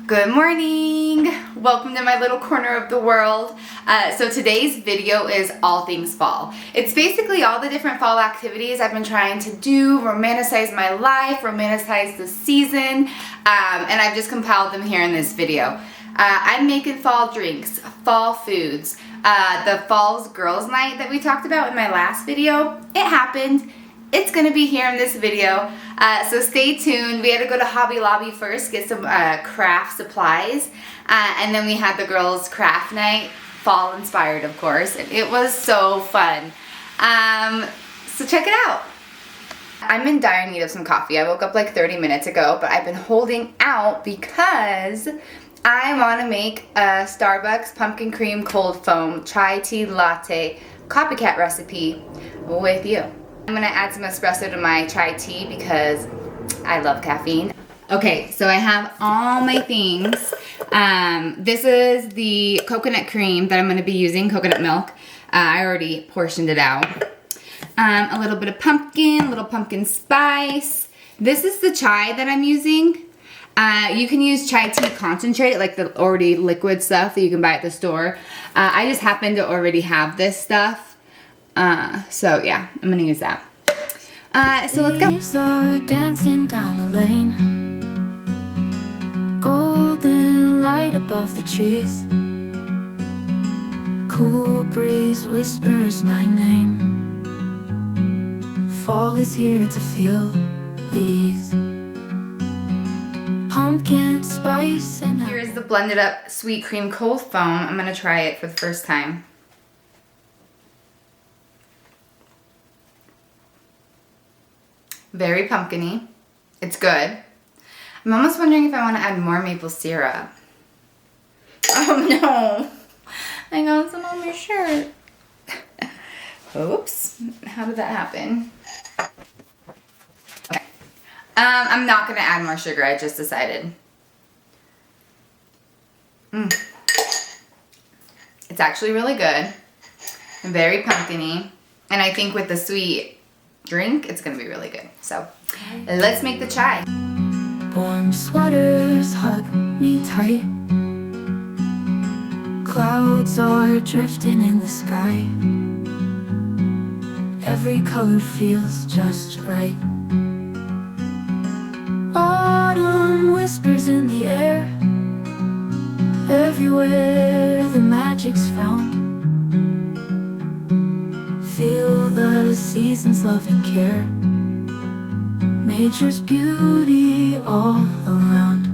Good morning! Welcome to my little corner of the world. So today's video is all things fall. It's basically all the different fall activities I've been trying to do, romanticize my life, romanticize the season, and I've just compiled them here in this video. I'm making fall drinks, fall foods. The Falls Girls Night that we talked about in my last video, it happened. It's gonna be here in this video, so stay tuned. We had to go to Hobby Lobby first, get some craft supplies, and then we had the girls' craft night, fall inspired of course, and it was so fun. So check it out. I'm in dire need of some coffee. I woke up like 30 minutes ago, but I've been holding out because I want to make a Starbucks pumpkin cream cold foam chai tea latte copycat recipe with you. I'm gonna add some espresso to my chai tea because I love caffeine. Okay, so I have all my things. This is the coconut cream that I'm gonna be using, coconut milk. I already portioned it out. A little bit of pumpkin, a little pumpkin spice. This is the chai that I'm using. You can use chai tea concentrate, like the already liquid stuff that you can buy at the store. I just happen to already have this stuff. So yeah, I'm gonna use that. So let's go. Leaves are dancing down the lane, golden light above the trees. Cool breeze whispers my name. Fall is here to feel these pumpkin spice and here's the blended up sweet cream cold foam. I'm gonna try it for the first time. Very pumpkin-y. It's good. I'm almost wondering if I want to add more maple syrup. Oh no! I got some on my shirt. Oops. How did that happen? Okay. I'm not going to add more sugar. I just decided. It's actually really good. Very pumpkin-y. And I think with the sweet drink, it's gonna be really good. So let's make the chai. warm sweaters hug me tight. Clouds are drifting in the sky. Every color feels just right. Autumn whispers in the air. Everywhere the magic's found. Feel the seasons' love and care. Nature's beauty all around.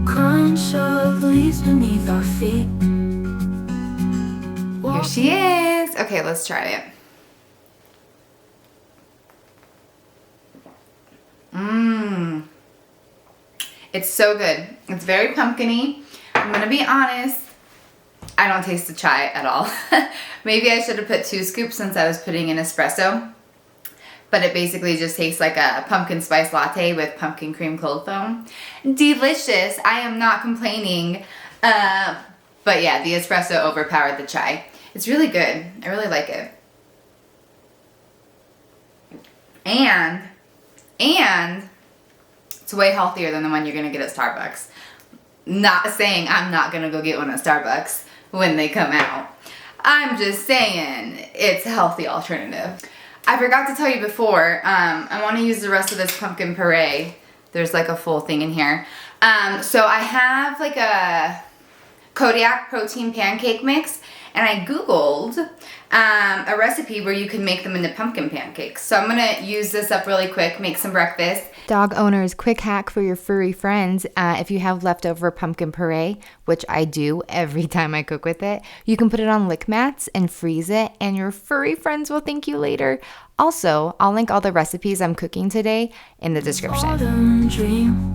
Crunch of leaves beneath our feet. Here she is. Okay, let's try it. It's so good. It's very pumpkin-y. I'm gonna be honest, I don't taste the chai at all. Maybe I should have put 2 scoops since I was putting in espresso. But it basically just tastes like a pumpkin spice latte with pumpkin cream cold foam. Delicious. I am not complaining. But yeah, the espresso overpowered the chai. It's really good. I really like it. And it's way healthier than the one you're gonna get at Starbucks. Not saying I'm not gonna go get one at Starbucks when they come out. I'm just saying it's a healthy alternative. I forgot to tell you before, I want to use the rest of this pumpkin puree. There's like a full thing in here. So I have like a Kodiak protein pancake mix, and I Googled a recipe where you can make them into pumpkin pancakes. So I'm gonna use this up really quick, make some breakfast. Dog owners, quick hack for your furry friends. If you have leftover pumpkin puree, which I do every time I cook with it, you can put it on lick mats and freeze it, and your furry friends will thank you later. Also, I'll link all the recipes I'm cooking today in the description. Autumn dream.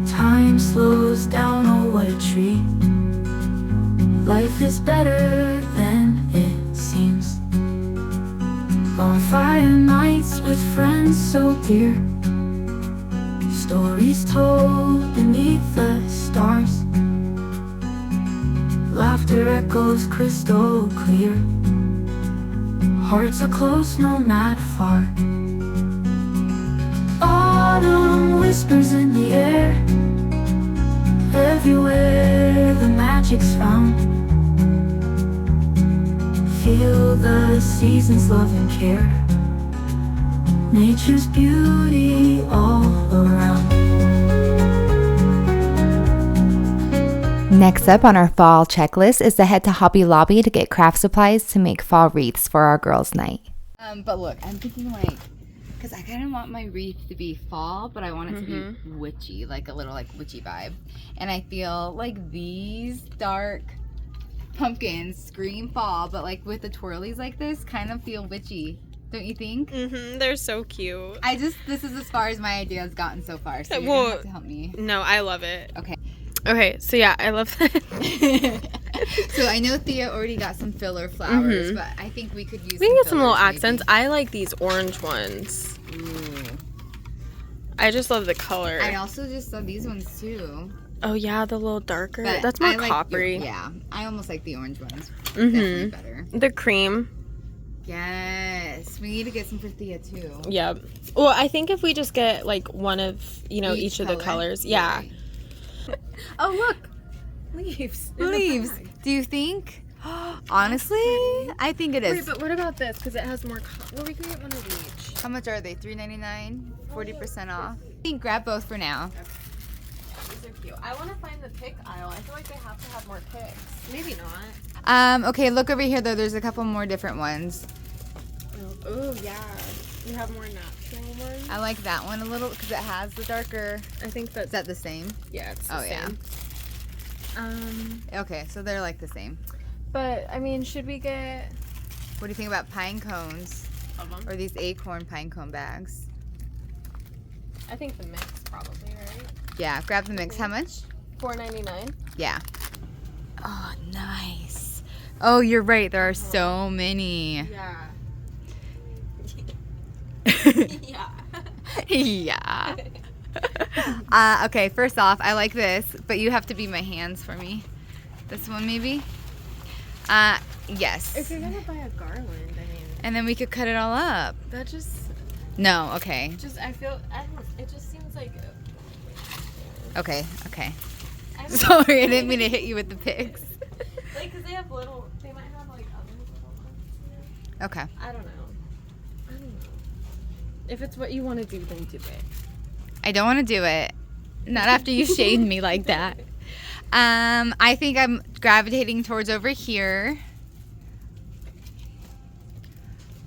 Time slows down, oh what a treat. Life is better than it seems. Bonfire nights with friends so dear. Stories told beneath the stars. Laughter echoes crystal clear. Hearts are close, no not far. autumn whispers in the air. Everywhere the magic's found. Feel the seasons' love and care. Nature's beauty all around. Next up on our fall checklist is to head to Hobby Lobby to get craft supplies to make fall wreaths for our girls' night. But look, I'm thinking like, because I kind of want my wreath to be fall, but I want it to be witchy, like a little like witchy vibe. And I feel like these dark pumpkins scream fall, but like with the twirlies like this, kind of feel witchy. Don't you think? They're so cute. This is as far as my idea has gotten so far, so you're Well, gonna have to help me. No, I love it. Okay. So yeah, I love that. So I know Thea already got some filler flowers, but I think we could use We can get some little fillers, accents. I like these orange ones. maybe. Ooh. I just love the color. I also just saw these ones too. Oh yeah, the little darker. But That's more I like coppery. yeah, I almost like the orange ones. Definitely better. The cream. Yes, we need to get some for Thea too. Yep. Well, I think if we just get like one of, each of the color? colors. Yeah. Right. Oh look, leaves. Leaves. Do you think? Honestly, I think it is. Wait, but what about this? Because it has more. Well, we can get one of each. How much are they? $3.99, 40% off. I think grab both for now. These are cute. I want to find the pick aisle. I feel like they have to have more picks. Maybe not. Okay, look over here though. There's a couple more different ones. Oh yeah. You have more natural ones. I like that one a little because it has the darker. I think that's. Is that the same? Yeah. It's the Oh same. yeah. Okay, so they're like the same. But I mean, should we get What do you think about pine cones of them? or these acorn pine cone bags? I think the mix probably, right? Yeah, grab the mix. How much? $4.99. Yeah. Oh, nice. Oh, you're right. There are so many. Yeah. Yeah. Okay, first off, I like this, but you have to be my hands for me. This one, maybe? Yes. If you're gonna buy a garland, I mean, And then we could cut it all up. that just No, okay. I feel, I don't know, it just seems like. Okay, okay. I don't Sorry, I didn't mean to hit you with the pics. Like, cause they have little, they might have like other little ones. Okay. I don't know. If it's what you want to do, then do it. I don't want to do it. Not after you shamed me like that. I think I'm gravitating towards over here.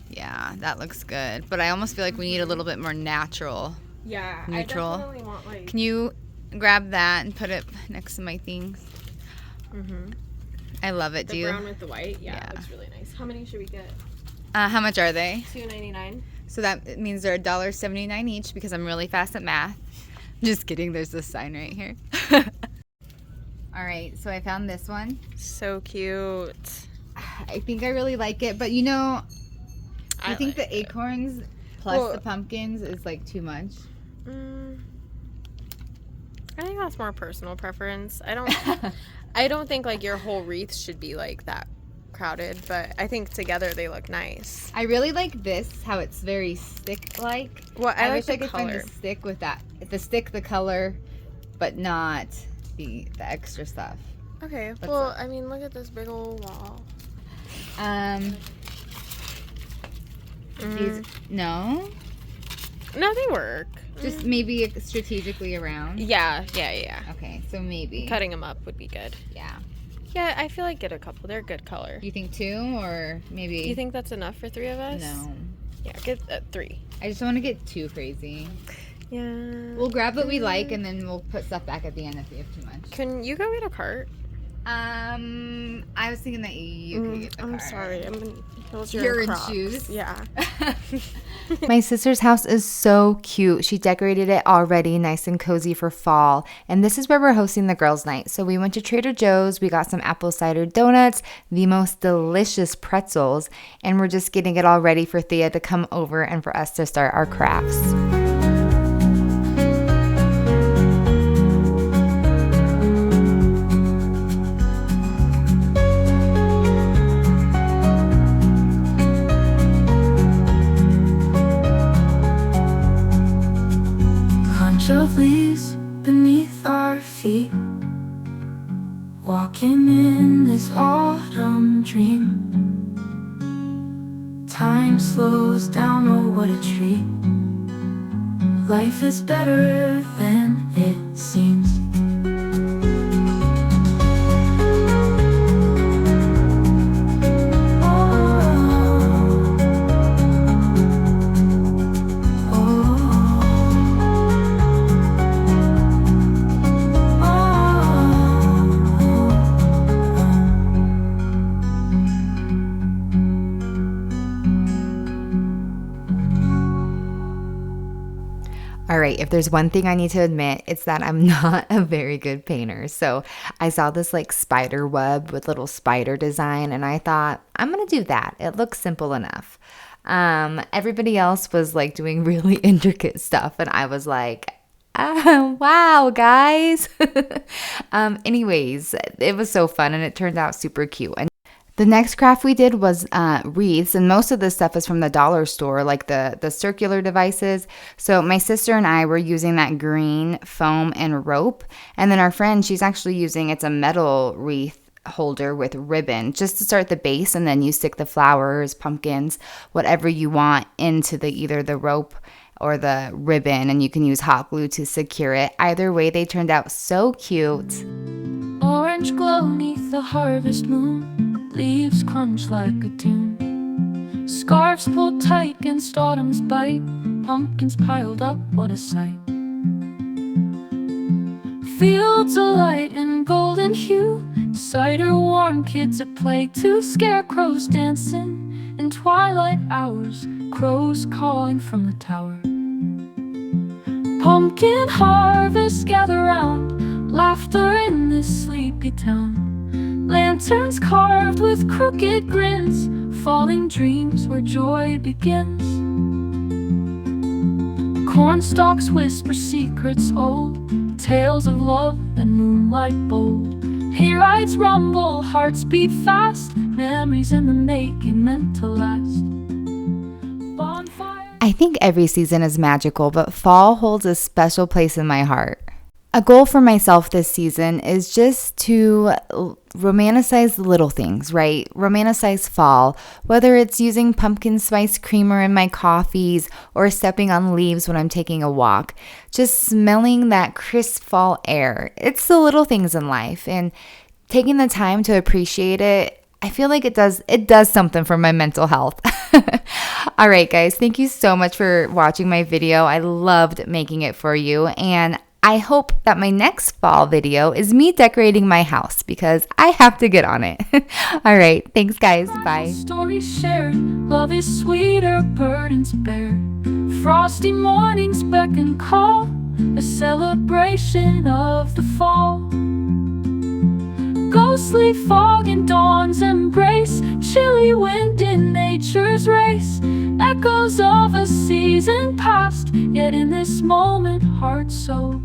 Yeah, that looks good. But I almost feel like we need a little bit more natural. Yeah, Neutral. I definitely want like. Can you grab that and put it next to my things? I love it, The do you? brown with the white, yeah, Yeah. looks really nice. How many should we get? How much are they? $2.99. So that means they're $1.79 each because I'm really fast at math. Just kidding, there's this sign right here. All right, so I found this one. So cute. I think I really like it, but I think like the acorns plus Well- the pumpkins is like too much. I think that's more personal preference. I don't think like your whole wreath should be like that crowded, but I think together they look nice. I really like this, how it's very stick-like. Well, I like wish the I could find color. the stick with that. The stick, the color, but not the extra stuff. Okay, What's well, up? I mean, look at this big old wall. These, no, No, they work. just maybe strategically around. Yeah. Okay, so maybe. Cutting them up would be good. Yeah. Yeah, I feel like get a couple. They're good color. You think 2 or maybe? You think that's enough for 3 of us? No. Yeah, get 3. I just don't want to get too crazy. Yeah. We'll grab what we like and then we'll put stuff back at the end if we have too much. Can you go get a cart? I was thinking that you could get the I'm card. sorry. I'm in heels. You're in Crocs. shoes? Yeah. My sister's house is so cute. She decorated it already nice and cozy for fall. And this is where we're hosting the girls' night. So we went to Trader Joe's. We got some apple cider donuts, the most delicious pretzels, and we're just getting it all ready for Thea to come over and for us to start our crafts. beneath our feet, walking in this autumn dream. Time slows down, oh what a treat. Life is better than it seems. All right, if there's one thing I need to admit, it's that I'm not a very good painter. So I saw this like spider web with little spider design, and I thought, I'm gonna do that. It looks simple enough. Everybody else was like doing really intricate stuff, and I was like, wow, guys. Anyways, it was so fun, and it turned out super cute. And the next craft we did was wreaths, and most of this stuff is from the dollar store, like the circular devices. So my sister and I were using that green foam and rope, and then our friend, she's actually using, it's a metal wreath holder with ribbon just to start the base, and then you stick the flowers, pumpkins, whatever you want into either the rope or the ribbon, and you can use hot glue to secure it. Either way, they turned out so cute. Orange glow neath the harvest moon, leaves crunch like a tune. Scarves pulled tight against autumn's bite, pumpkins piled up, what a sight. Fields alight in golden hue, cider warm, kids at play too. Scarecrows dancing in twilight hours, crows calling from the tower. Pumpkin harvest gather round, laughter in this sleepy town. Lanterns carved with crooked grins, falling dreams where joy begins. Cornstalks whisper secrets old, tales of love and moonlight bold. Hayrides rumble, hearts beat fast, memories in the making meant to last. Bonfire. I think every season is magical, but fall holds a special place in my heart. A goal for myself this season is just to romanticize the little things, right? Romanticize fall, whether it's using pumpkin spice creamer in my coffees or stepping on leaves when I'm taking a walk. Just smelling that crisp fall air. It's the little things in life, and taking the time to appreciate it, I feel like it does something for my mental health. All right, guys, thank you so much for watching my video. I loved making it for you, and I hope that my next fall video is me decorating my house because I have to get on it. All right, thanks guys, bye. Stories shared, love is sweeter, burdens bared. Frosty mornings beckon call, a celebration of the fall. Ghostly fog in dawn's embrace, chilly wind in nature's race. Echoes of a season past, yet in this moment heart so